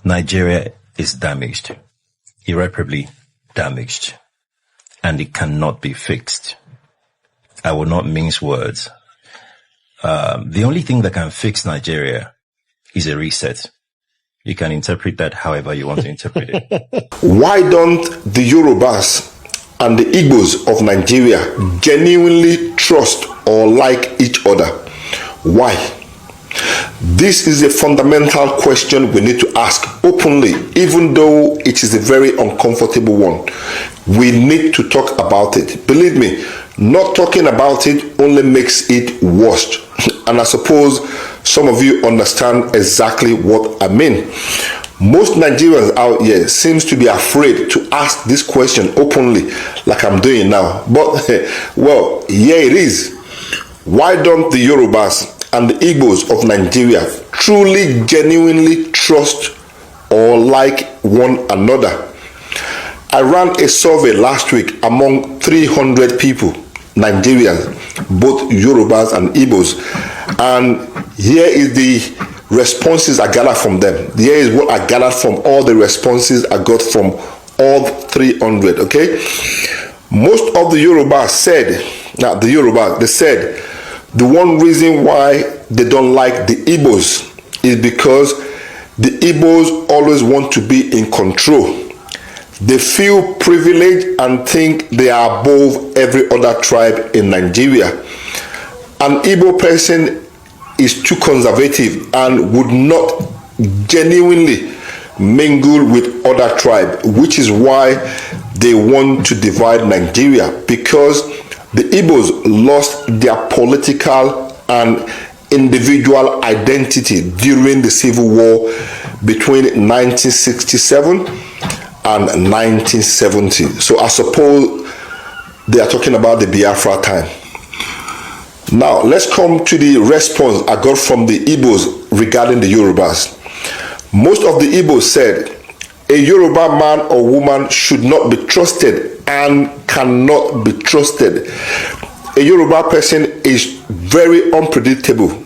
Nigeria is damaged, irreparably damaged, and it cannot be fixed. I will not mince words. The only thing that can fix Nigeria is a reset. You can interpret that however you want to interpret it. Why don't the Yorubas and the Igbos of Nigeria genuinely trust or like each other? Why? This is a fundamental question we need to ask openly, even though it is a very uncomfortable one. We need to talk about it. Believe me, not talking about it only makes it worse. And I suppose some of you understand exactly what I mean. Most Nigerians out here seems to be afraid to ask this question openly, like I'm doing now. But, well, here it is. Why don't the Yorubas and the Igbos of Nigeria truly, genuinely trust or like one another? I ran a survey last week among 300 people, Nigerians, both Yorubas and Igbos, and here is the responses I gathered from them. Here is what I gathered from all the responses I got from all 300, okay? Most of the Yorubas said, they said the one reason why they don't like the Igbos is because the Igbos always want to be in control. They feel privileged and think they are above every other tribe in Nigeria. An Igbo person is too conservative and would not genuinely mingle with other tribes, which is why they want to divide Nigeria, because the Igbos lost their political and individual identity during the civil war between 1967 and 1970. So I suppose they are talking about the Biafra time. Now let's come to the response I got from the Igbos regarding the Yorubas. Most of the Igbos said a Yoruba man or woman should not be trusted and cannot be trusted. A Yoruba person is very unpredictable,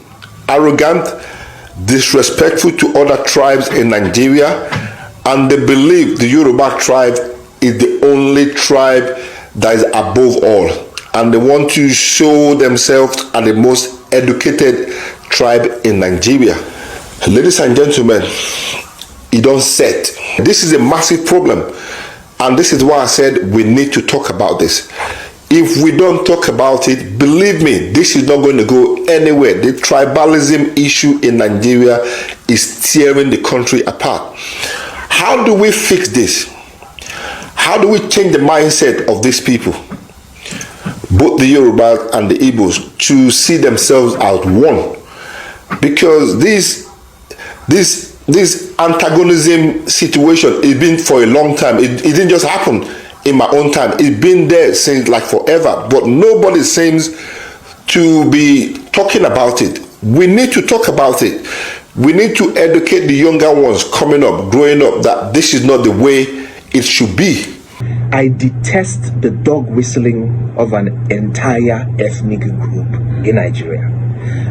arrogant, disrespectful to other tribes in Nigeria, and they believe the Yoruba tribe is the only tribe that is above all, and they want to show themselves as the most educated tribe in Nigeria. Ladies and gentlemen, it don't set. This is a massive problem, and this is why I said we need to talk about this. If we don't talk about it, believe me, this is not going to go anywhere. The tribalism issue in Nigeria is tearing the country apart. How do we fix this? How do we change the mindset of these people, both the Yorubas and the Igbos, to see themselves as one? Because this antagonism situation has been for a long time. It didn't just happen in my own time. It's been there since like forever, but nobody seems to be talking about it. We need to talk about it. We need to educate the younger ones coming up, growing up, that this is not the way it should be. I detest the dog whistling of an entire ethnic group in Nigeria.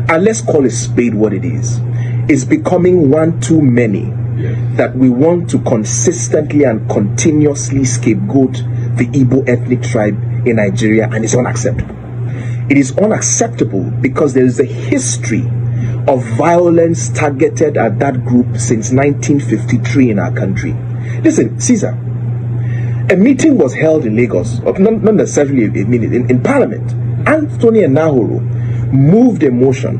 And let's call a spade what it is. It's becoming one too many that we want to consistently and continuously scapegoat the Igbo ethnic tribe in Nigeria, and it's unacceptable. It is unacceptable because there is a history of violence targeted at that group since 1953 in our country. Listen, Caesar, a meeting was held in Lagos, not necessarily a meeting, in Parliament. Anthony and Nahoro moved a motion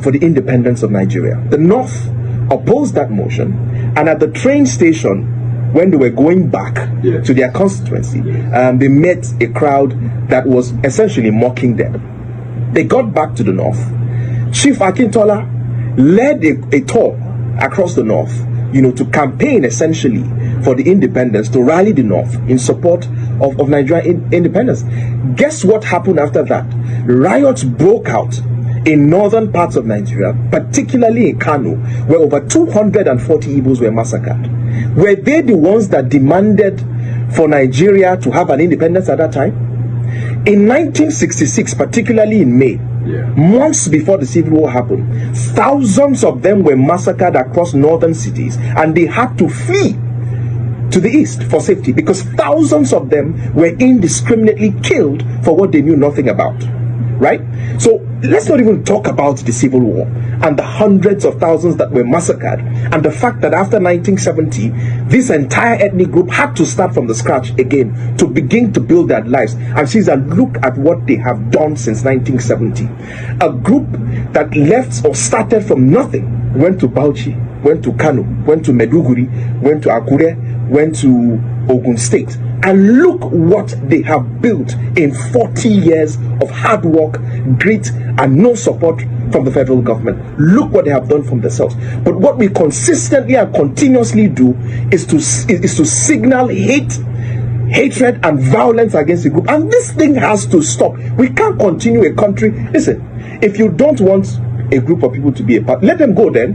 for the independence of Nigeria. The North opposed that motion, and at the train station, when they were going back to their constituency, they met a crowd that was essentially mocking them. They got back to the North. Chief Akintola led a tour across the North, to campaign essentially for the independence, to rally the North in support of Nigerian independence. Guess what happened after that? Riots broke out in northern parts of Nigeria, particularly in Kano, where over 240 Igbos were massacred. Were they the ones that demanded for Nigeria to have an independence at that time? In 1966, particularly in May, Months before the Civil War happened, thousands of them were massacred across northern cities, and they had to flee to the east for safety because thousands of them were indiscriminately killed for what they knew nothing about. Right? So let's not even talk about the Civil War and the hundreds of thousands that were massacred, and the fact that after 1970, this entire ethnic group had to start from the scratch again to begin to build their lives. And she's a look at what they have done since 1970. A group that left or started from nothing, went to Bauchi, went to Kano, went to Meduguri, went to Akure, went to Ogun State. And look what they have built in 40 years of hard work, grit, and no support from the federal government. Look what they have done from themselves. But what we consistently and continuously do is to signal hatred and violence against the group. And this thing has to stop. We can't continue a country. Listen, if you don't want a group of people to be a part, let them go then.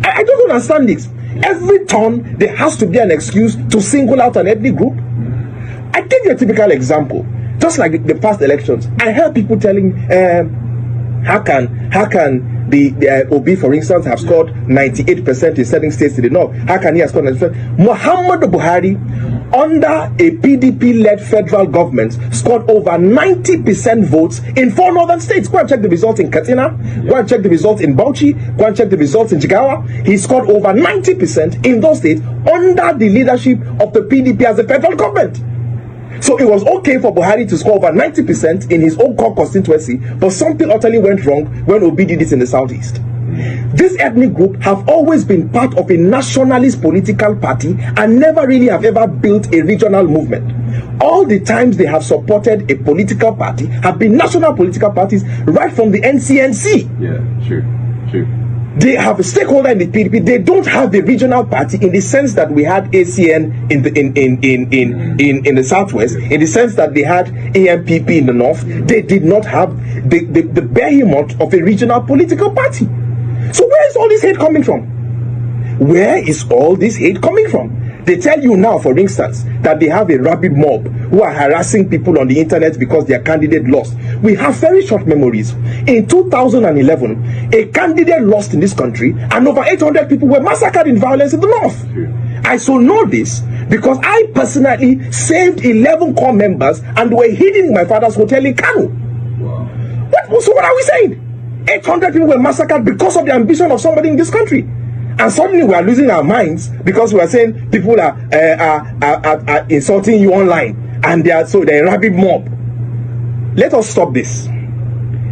I don't understand this. Every turn, there has to be an excuse to single out an ethnic group. I give you a typical example. Just like the past elections, I heard people telling, how can the Obi, for instance, have scored 98% in certain states to the north? How can he have scored 90%? Muhammadu Buhari, under a PDP-led federal government, scored over 90% votes in 4 northern states. Go and check the results in Katsina. Go and check the results in Bauchi. Go and check the results in Jigawa. He scored over 90% in those states under the leadership of the PDP as the federal government. So it was okay for Buhari to score over 90% in his own core constituency, but something utterly went wrong when Obi did it in the southeast. This ethnic group have always been part of a nationalist political party and never really have ever built a regional movement. All the times they have supported a political party have been national political parties right from the NCNC. Yeah, true. They have a stakeholder in the PDP. They don't have a regional party in the sense that we had ACN in the southwest, in the sense that they had AMPP in the north. They did not have the behemoth of a regional political party. So where is all this hate coming from? Where is all this hate coming from? They tell you now, for instance, that they have a rabid mob who are harassing people on the internet because their candidate lost. We have very short memories. In 2011, a candidate lost in this country and over 800 people were massacred in violence in the north. I so know this because I personally saved 11 core members and were hidden in my father's hotel in Kano. So what are we saying? 800 people were massacred because of the ambition of somebody in this country. And suddenly we are losing our minds because we are saying people are insulting you online, and they're a rabid mob. Let us stop this.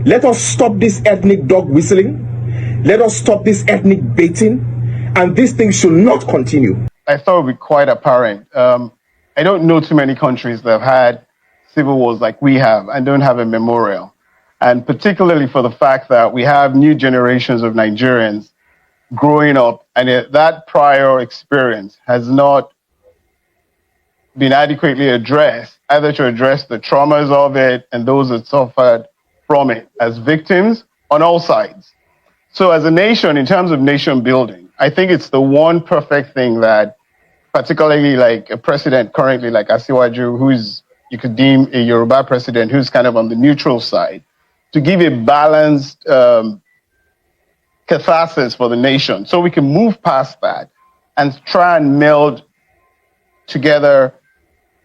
Let us stop this ethnic dog whistling. Let us stop this ethnic baiting, and this thing should not continue. I thought it would be quite apparent. I don't know too many countries that have had civil wars like we have and don't have a memorial. And particularly for the fact that we have new generations of Nigerians growing up, and that prior experience has not been adequately addressed, either to address the traumas of it and those that suffered from it as victims on all sides. So as a nation, in terms of nation building, I think it's the one perfect thing that, particularly like a president currently like Asiwaju, who's, you could deem a Yoruba president who's kind of on the neutral side, to give a balanced catharsis for the nation, so we can move past that and try and meld together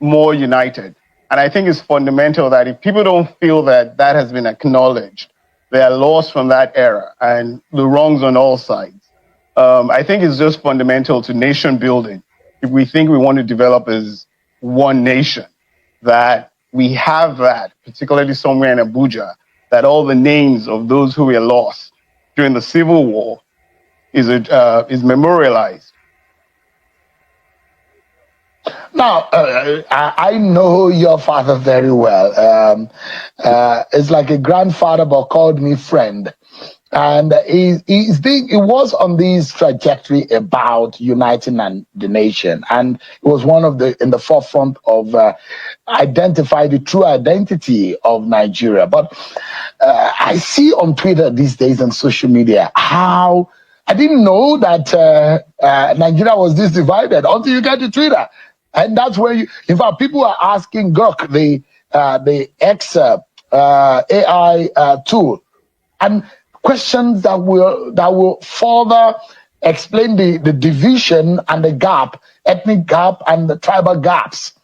more united. And I think it's fundamental that if people don't feel that that has been acknowledged, they are lost from that era and the wrongs on all sides. I think it's just fundamental to nation building. If we think we want to develop as one nation, that we have that, particularly somewhere in Abuja, that all the names of those who were lost during the Civil War is memorialized. Now, I know your father very well. It's like a grandfather, but called me friend. And he was on this trajectory about uniting the nation. And it was one of in the forefront of identify the true identity of Nigeria. But I see on Twitter these days and social media how I didn't know that Nigeria was this divided until you get to Twitter. And that's where in fact, people are asking Gok, the ex AI tool, and questions that will further explain the division and the gap, ethnic gap and the tribal gaps.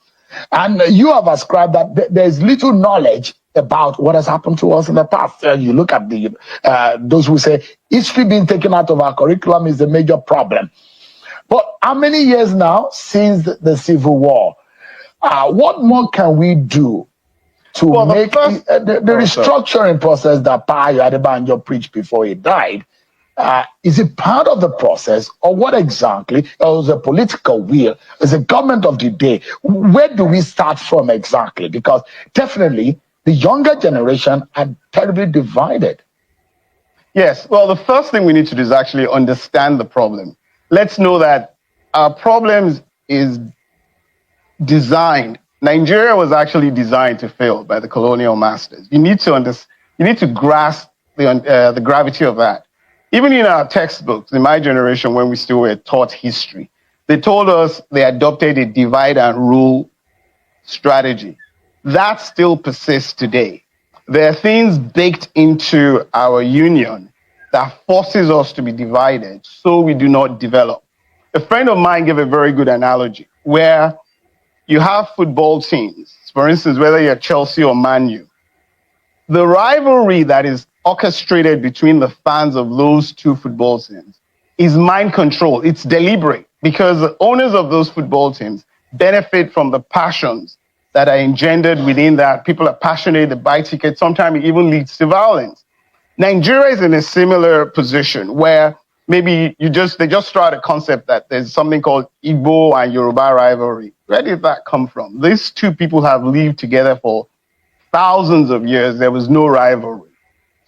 And you have ascribed that there's little knowledge about what has happened to us in the past. You look at the those who say history being taken out of our curriculum is the major problem. But how many years now since the Civil War? What more can we do to make the restructuring process that Payo Adebanjo preached before he died? Is it part of the process, or what exactly? Or is a political will? Is a government of the day? Where do we start from exactly? Because definitely the younger generation are terribly divided. Yes. Well, the first thing we need to do is actually understand the problem. Let's know that our problems is designed. Nigeria was actually designed to fail by the colonial masters. You need to grasp the gravity of that. Even in our textbooks, in my generation, when we still were taught history, they told us they adopted a divide and rule strategy. That still persists today. There are things baked into our union that forces us to be divided so we do not develop. A friend of mine gave a very good analogy where you have football teams, for instance, whether you're Chelsea or Man U. The rivalry that is orchestrated between the fans of those two football teams is mind control. It's deliberate because the owners of those football teams benefit from the passions that are engendered within that. People are passionate, they buy tickets, sometimes it even leads to violence. Nigeria is in a similar position where maybe they just start a concept that there's something called Igbo and Yoruba rivalry. Where did that come from? These two people have lived together for thousands of years. There was no rivalry.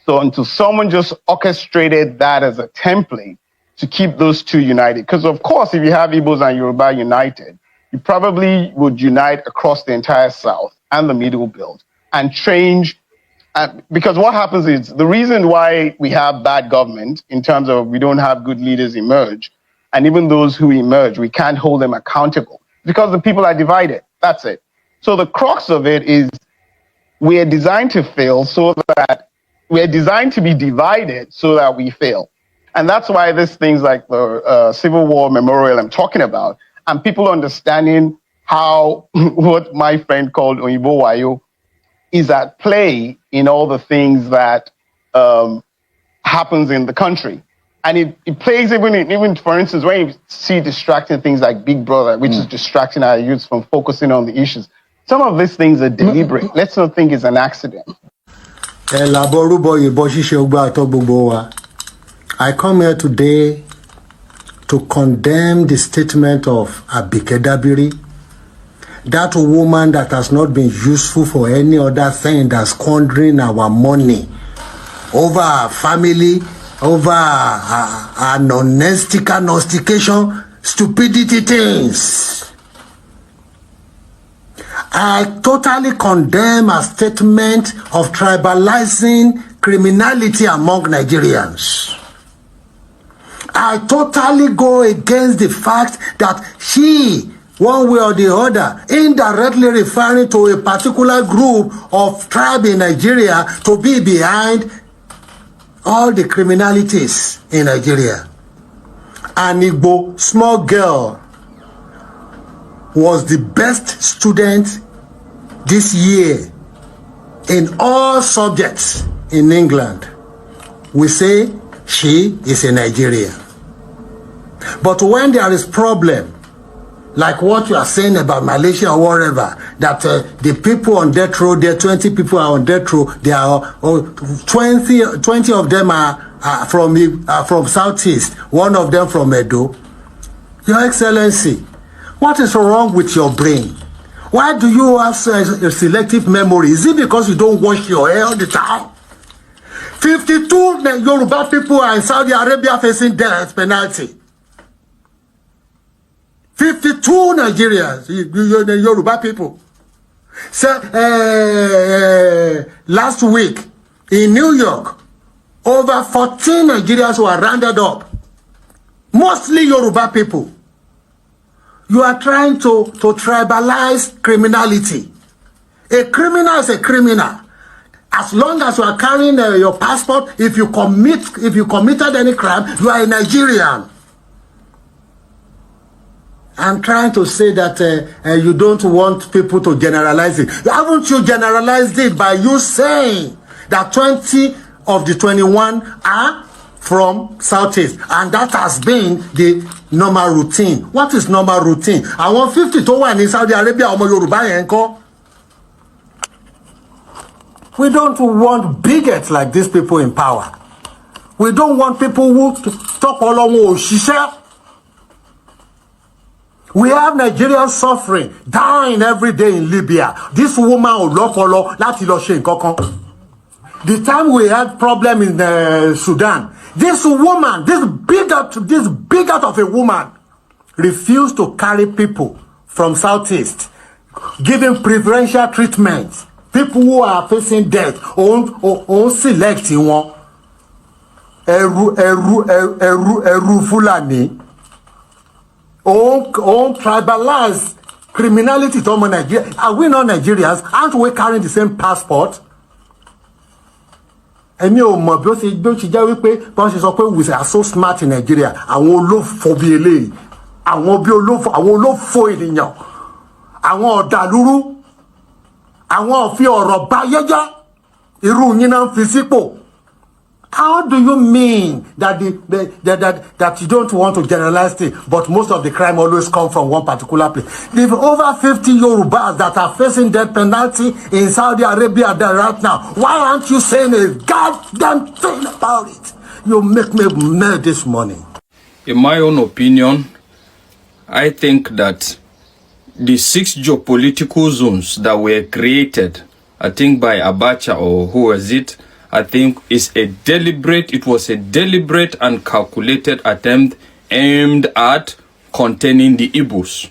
So until someone just orchestrated that as a template to keep those two united, because of course, if you have Igbos and Yoruba united, you probably would unite across the entire South and the Middle Belt and change. Because what happens is the reason why we have bad government in terms of we don't have good leaders emerge, and even those who emerge, we can't hold them accountable because the people are divided. That's it. So the crux of it is we are designed to fail so that we are designed to be divided so that we fail. And that's why there's things like the Civil War Memorial I'm talking about, and people understanding how what my friend called Oyibo Wayo is at play in all the things that happens in the country. And it plays even, for instance, when you see distracting things like Big Brother, which is distracting our youth from focusing on the issues. Some of these things are deliberate. Let's not think it's an accident. I come here today to condemn the statement of Abike Dabiri, that woman that has not been useful for any other thing, that's squandering our money over our family, over our non-nostication, stupidity things. I totally condemn a statement of tribalizing criminality among Nigerians. I totally go against the fact that she, one way or the other, indirectly referring to a particular group of tribe in Nigeria to be behind all the criminalities in Nigeria. An Igbo small girl was the best student this year in all subjects in England. We say she is a Nigerian. But when there is problem, like what you are saying about Malaysia or whatever, that the people on death row, there 20 people are on death row, there are 20 of them are from Southeast, one of them from Edo. Your Excellency, what is wrong with your brain? Why do you have a selective memory? Is it because you don't wash your hair all the time? 52 Yoruba people are in Saudi Arabia facing death penalty. 52 Nigerians, Yoruba people. So, last week in New York, over 14 Nigerians were rounded up. Mostly Yoruba people. You are trying to tribalize criminality. A criminal is a criminal. As long as you are carrying your passport, if you committed any crime, you are a Nigerian. I'm trying to say that you don't want people to generalize it. Haven't you generalized it by you saying that 20 of the 21 are from Southeast, and that has been the normal routine? What is normal routine? I want 50 to 1 in Saudi Arabia. We don't want bigots like these people in power. We don't want people who talk all over Shisha. We have Nigerians suffering, dying every day in Libya. This woman will look for the time we had problem in Sudan, this woman, this bigot of a woman, refused to carry people from Southeast, giving preferential treatment. People who are facing death, on selecting one. Eru Fulani. On tribalize criminality to Nigeria. Are we not Nigerians? Aren't we carrying the same passport? Èmi ò mọ̀ bí ó ti jẹ́ wípé bọ́n ṣe sọ pé we are so smart in Nigeria. Àwọn olófò bí eléyìí. Àwọn olófò ènìyàn. Àwọn ọ̀dàlúrú. Àwọn òfin ọ̀rọ̀ báyẹ́jẹ́. Irú yín náà fi sípò. How do you mean that that you don't want to generalize it, but most of the crime always come from one particular place? There are over 50 Yorubas that are facing death penalty in Saudi Arabia right now. Why aren't you saying a goddamn thing about it? You make me mad this morning. In my own opinion, I think that the 6 geopolitical zones that were created, I think by Abacha or who was it, I think it was a deliberate and calculated attempt aimed at containing the Igbos.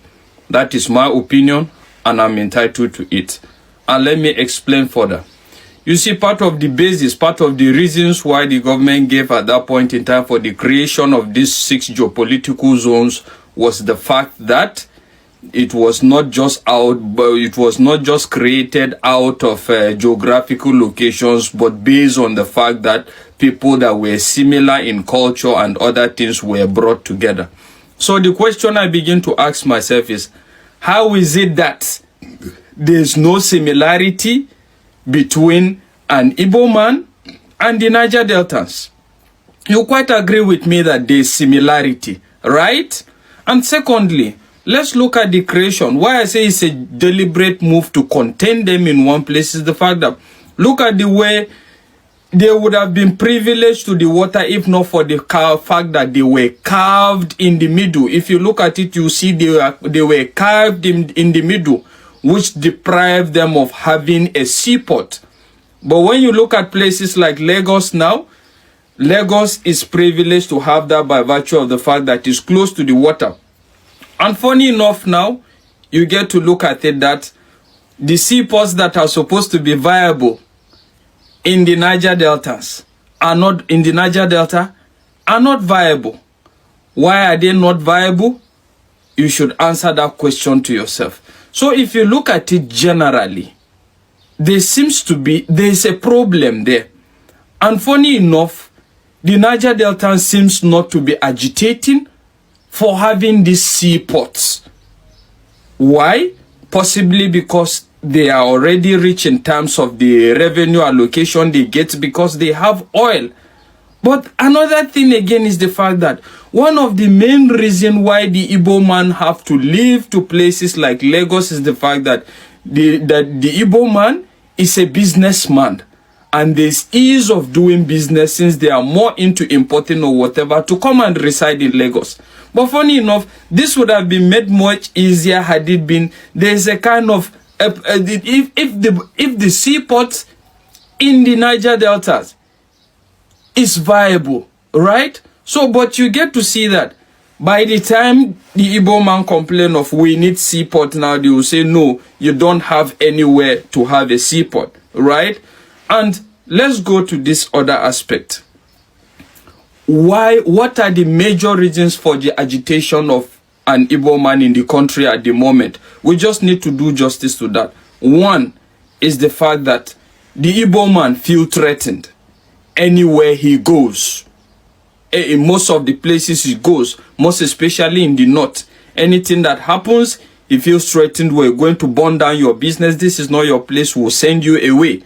That is my opinion, and I'm entitled to it. And let me explain further. You see, part of the basis, part of the reasons why the government gave at that point in time for the creation of these 6 geopolitical zones was the fact that it was not just created out of geographical locations, but based on the fact that people that were similar in culture and other things were brought together. So the question I begin to ask myself is, how is it that there's no similarity between an Igbo man and the Niger Deltans? You quite agree with me that there's similarity, right? And secondly, let's look at the creation. Why I say it's a deliberate move to contain them in one place is the fact that, look at the way they would have been privileged to the water if not for the fact that they were carved in the middle. If you look at it, you see they were carved in the middle, which deprived them of having a seaport. But when you look at places like Lagos now, Lagos is privileged to have that by virtue of the fact that it's close to the water. And funny enough now, you get to look at it that the seaports that are supposed to be viable in the Niger Delta are not viable. Why are they not viable? You should answer that question to yourself. So if you look at it generally, there's a problem there. And funny enough, the Niger Delta seems not to be agitating for having these seaports. Why? Possibly because they are already rich in terms of the revenue allocation they get because they have oil. But another thing again is the fact that one of the main reasons why the Igbo man have to leave to places like Lagos is the fact that the Igbo man is a businessman. And there's ease of doing business since they are more into importing or whatever to come and reside in Lagos. But funny enough, this would have been made much easier had it been, there's a kind of, if the seaport in the Niger Deltas is viable, right? So, but you get to see that by the time the Igbo man complain of we need seaport now, they will say, no, you don't have anywhere to have a seaport, right? And let's go to this other aspect. What are the major reasons for the agitation of an Igbo man in the country at the moment? We just need to do justice to that. One is the fact that the Igbo man feel threatened anywhere he goes. In most of the places he goes, most especially in the north, anything that happens, he feels threatened. We're going to burn down your business. This is not your place. We'll send you away.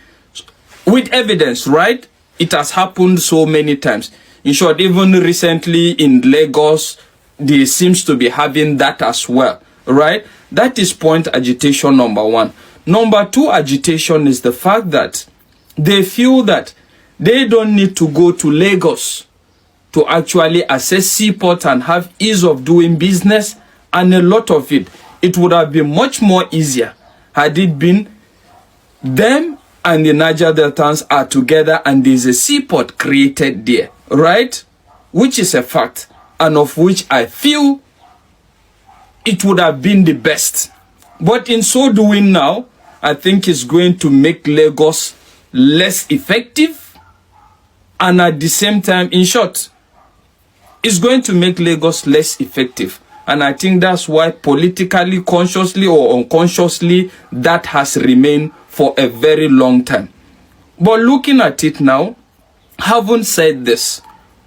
With evidence, right? It has happened so many times. In short, even recently in Lagos, they seems to be having that as well, right? That is point agitation number one. Number two agitation is the fact that they feel that they don't need to go to Lagos to actually access seaport and have ease of doing business, and a lot of it. It would have been much more easier had it been them and the Niger Deltans are together and there's a seaport created there, right? Which is a fact, and of which I feel it would have been the best. But in so doing now, I think it's going to make Lagos less effective, and at the same time, in short, it's going to make Lagos less effective. And I think that's why politically, consciously or unconsciously, that has remained for a very long time. But looking at it now, having said this,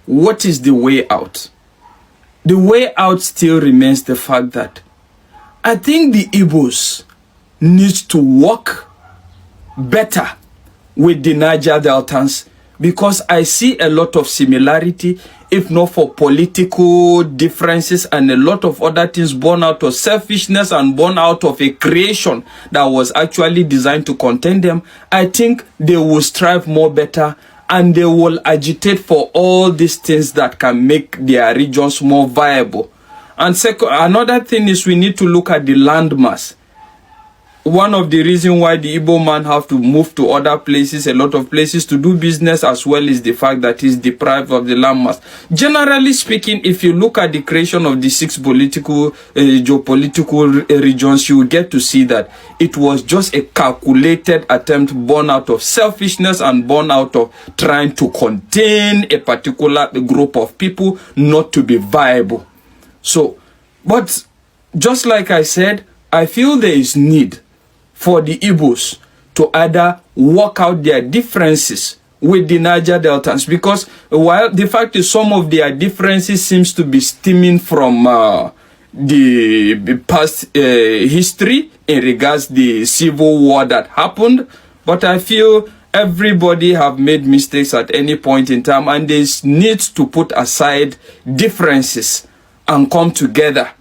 what is the way out? The way out still remains the fact that I think the Igbos need to work better with the Niger Deltans, because I see a lot of similarity, if not for political differences and a lot of other things born out of selfishness and born out of a creation that was actually designed to contain them. I think they will strive more better, and they will agitate for all these things that can make their regions more viable. And second, another thing is we need to look at the landmass. One of the reasons why the Igbo man have to move to other places, a lot of places, to do business as well, is the fact that he's deprived of the landmass. Generally speaking, if you look at the creation of the 6 geopolitical regions, you will get to see that it was just a calculated attempt born out of selfishness and born out of trying to contain a particular group of people, not to be viable. So, but just like I said, I feel there is need for the Igbos to either work out their differences with the Niger Deltans, because while the fact is some of their differences seems to be stemming from the past history in regards the civil war that happened, but I feel everybody have made mistakes at any point in time, and they need to put aside differences and come together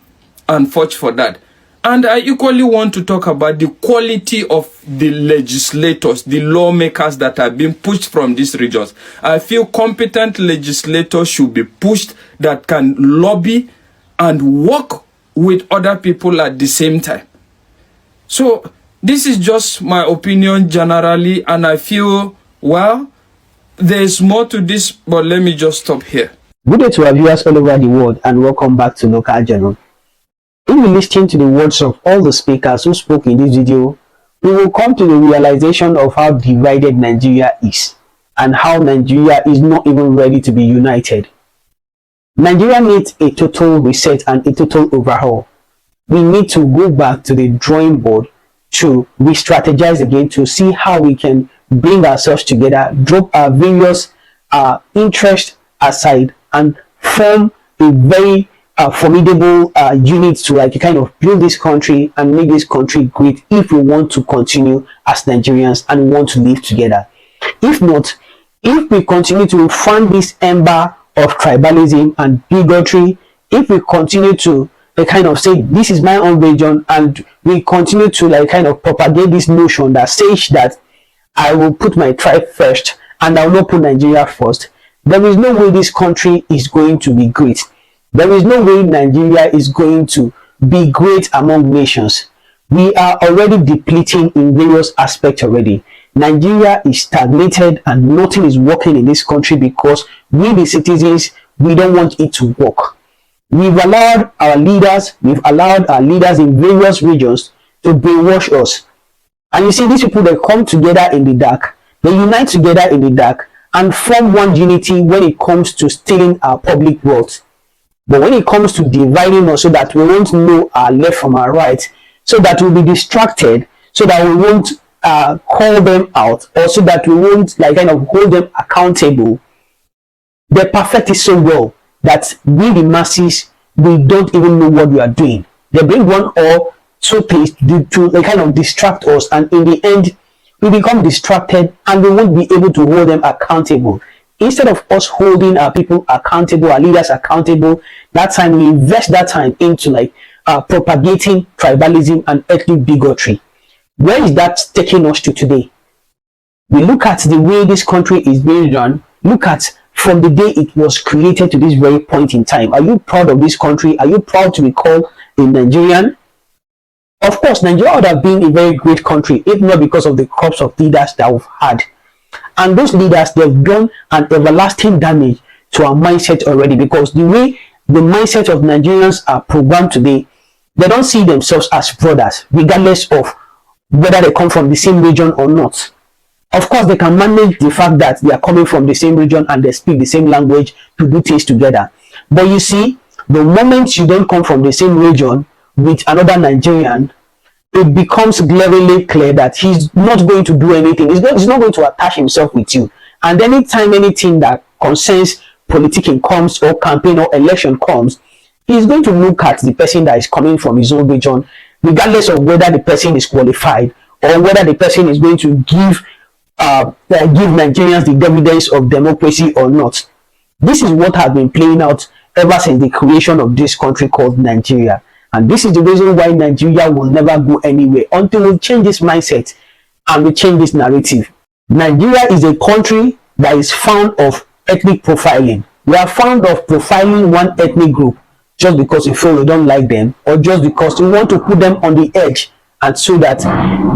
and fight for that. And I equally want to talk about the quality of the legislators, the lawmakers that are being pushed from these regions. I feel competent legislators should be pushed that can lobby and work with other people at the same time. So this is just my opinion generally, and I feel, well, there's more to this, but let me just stop here. Good day to our viewers all over the world, and welcome back to Local Journal. If we listen to the words of all the speakers who spoke in this video, we will come to the realization of how divided Nigeria is, and how Nigeria is not even ready to be united. Nigeria needs a total reset and a total overhaul. We need to go back to the drawing board to re-strategize again, to see how we can bring ourselves together, drop our various interests aside, and form a very formidable unit to kind of build this country and make this country great, if we want to continue as Nigerians and want to live together. If not, if we continue to fan this ember of tribalism and bigotry, if we continue to kind of say this is my own region, and we continue to kind of propagate this notion that says that I will put my tribe first and I will not put Nigeria first, there is no way this country is going to be great. There is no way Nigeria is going to be great among nations. We are already depleting in various aspects already. Nigeria is stagnated and nothing is working in this country because we, the citizens, we don't want it to work. We've allowed our leaders in various regions to brainwash us. And you see, these people, they come together in the dark, they unite together in the dark and form one unity when it comes to stealing our public wealth. But when it comes to dividing us so that we won't know our left from our right, so that we'll be distracted, so that we won't call them out, or so that we won't like kind of hold them accountable, they perfect it so well that we the masses, we don't even know what we are doing. They bring one or two things to like kind of distract us, and in the end we become distracted and we won't be able to hold them accountable. Instead of us holding our people accountable, our leaders accountable, that time we invest that time into like propagating tribalism and ethnic bigotry. Where is that taking us to today? We look at the way this country is being run. Look at from the day it was created to this very point in time. Are you proud of this country? Are you proud to be called a Nigerian? Of course, Nigeria would have been a very great country if not because of the corps of leaders that we've had. And those leaders, they've done an everlasting damage to our mindset already, because the way the mindset of Nigerians are programmed today, they don't see themselves as brothers, regardless of whether they come from the same region or not. Of course, they can manage the fact that they are coming from the same region and they speak the same language to do things together. But you see, the moment you don't come from the same region with another Nigerian, it becomes glaringly clear that he's not going to do anything. He's not going to attach himself with you. And anytime anything that concerns politicking comes, or campaign or election comes, he's going to look at the person that is coming from his own region, regardless of whether the person is qualified or whether the person is going to give Nigerians the dividends of democracy or not. This is what has been playing out ever since the creation of this country called Nigeria. And this is the reason why Nigeria will never go anywhere until we change this mindset and we change this narrative. Nigeria is a country that is fond of ethnic profiling. We are fond of profiling one ethnic group just because we feel we don't like them, or just because we want to put them on the edge, and so that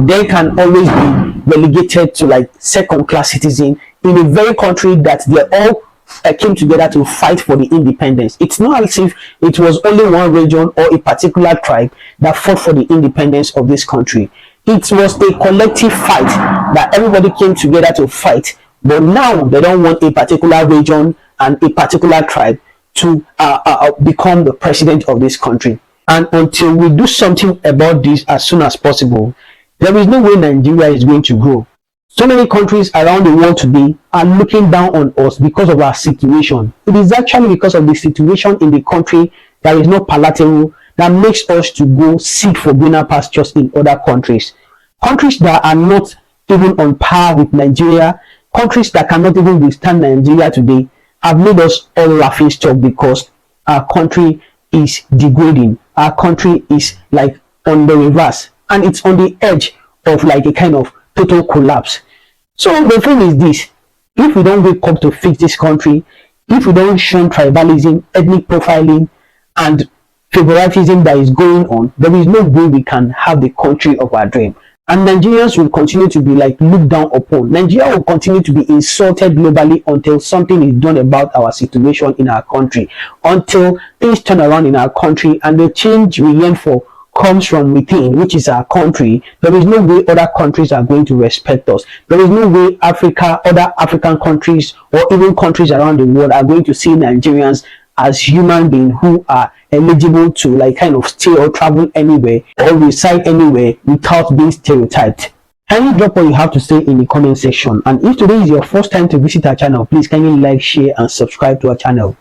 they can always be relegated to like second-class citizen in a very country that they all came together to fight for the independence. It's not as if it was only one region or a particular tribe that fought for the independence of this country. It was a collective fight that everybody came together to fight. But now they don't want a particular region and a particular tribe to become the president of this country. And until we do something about this as soon as possible, there is no way Nigeria is going to grow. So many countries around the world today are looking down on us because of our situation. It is actually because of the situation in the country that is not palatable that makes us to go seek for greener pastures in other countries. Countries that are not even on par with Nigeria, countries that cannot even withstand Nigeria today, have made us all laughing stock because our country is degrading. Our country is like on the reverse, and it's on the edge of like a kind of total collapse. So the thing is this: if we don't wake up to fix this country, if we don't shun tribalism, ethnic profiling, and favoritism that is going on, there is no way we can have the country of our dream. And Nigerians will continue to be like looked down upon. Nigeria will continue to be insulted globally until something is done about our situation in our country, until things turn around in our country and the change we yearn for comes from within, which is our country. There is no way other countries are going to respect us. There is no way Africa, other African countries, or even countries around the world are going to see Nigerians as human beings who are eligible to like kind of stay or travel anywhere or reside anywhere without being stereotyped. Kindly drop what you have to say in the comment section. And if today is your first time to visit our channel, please kindly like, share and subscribe to our channel.